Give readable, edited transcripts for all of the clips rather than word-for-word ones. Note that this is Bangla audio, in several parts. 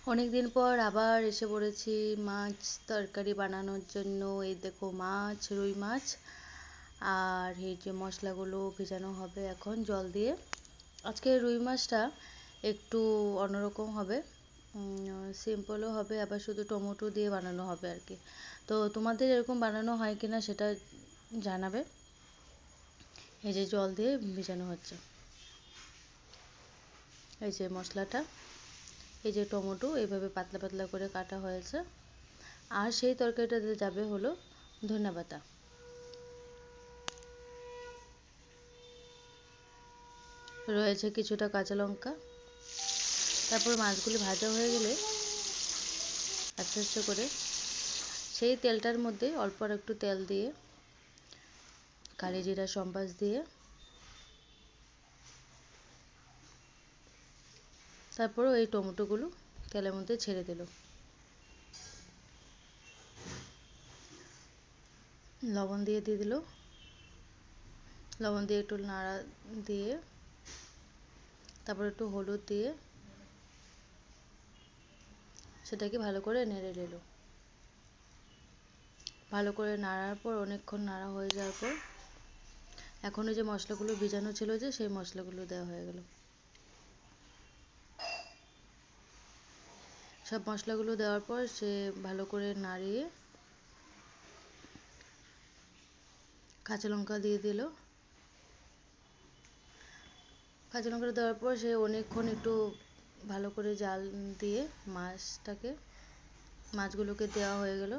অনেক দিন পর আবার এসে পড়েছি মাছ তরকারি বানানোর জন্য। এই দেখো মাছ, রুই মাছ। আর এই যে মশলাগুলো ভেজানো হবে এখন জল দিয়ে। আজকে রুই মাছটা একটু অন্যরকম হবে, সিম্পলও হবে, আবার শুধু টমেটো দিয়ে বানানো হবে আর কি। তো তোমাদের এরকম বানানো হয় কিনা সেটা জানাবে। এই যে জল দিয়ে ভেজানো হচ্ছে, এই যে মশলাটা, এই যে টমেটো এইভাবে পাতলা পাতলা করে কাটা হয়েছে। আর সেই তরকারিটাতে যাবে হলো ধনেপাতা, রয়েছে কিছুটা কাঁচা লঙ্কা। তারপর মাছগুলি ভাজা হয়ে গেলে আস্তে আস্তে করে সেই তেলটার মধ্যে অল্প আর একটু তেল দিয়ে, কালি জিরা সম্বাস দিয়ে, তারপর এই টমেটোগুলো তেলের মধ্যে ছেড়ে দিল। লবণ দিয়ে দিল, লবণ দিয়ে একটু নাড়া দিয়ে, তারপর একটু হলুদ দিয়ে সেটাকে ভালো করে নেড়ে নিল। ভালো করে নাড়ার পর, অনেকক্ষণ নাড়া হয়ে যাওয়ার পর, এখন ওই যে মশলাগুলো ভিজানো ছিল যে সেই মশলাগুলো দেওয়া হয়ে গেল। সব মশলাগুলো দেওয়ার পর সে ভালো করে নাড়িয়ে কাঁচা লঙ্কা দিয়ে দিল। কাঁচা লঙ্কাটা দেওয়ার পর সে অনেকক্ষণ একটু ভালো করে জাল দিয়ে মাছগুলোকে দেওয়া হয়ে গেল।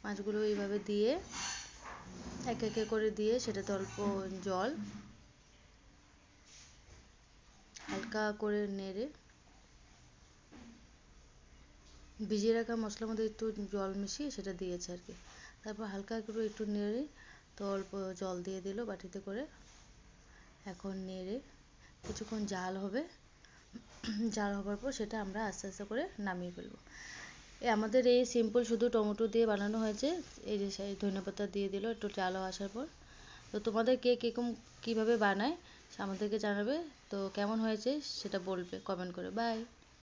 মাছগুলো এইভাবে দিয়ে এক একে করে দিয়ে সেটাতে অল্প জল হালকা করে নেড়ে, ভিজিয়ে রাখা মশলার মধ্যে একটু জল মিশিয়ে সেটা দিয়েছে আর কি। তারপর হালকা করে একটু নেড়ে, তো অল্প জল দিয়ে দিল বাটিতে করে। এখন নেড়ে কিছুক্ষণ জাল হবে, জাল হবার পর সেটা আমরা আস্তে আস্তে করে নামিয়ে ফেলবো। আমাদের এই সিম্পল শুধু টমেটো দিয়ে বানানো হয়েছে। এই যে সেই ধনেপাতা দিয়ে দিল একটু জাল আসার পর। তো তোমাদের কে কীরকম কীভাবে বানায় আমাদেরকে জানাবে। তো কেমন হয়েছে সেটা বলবে কমেন্ট করে। বাই।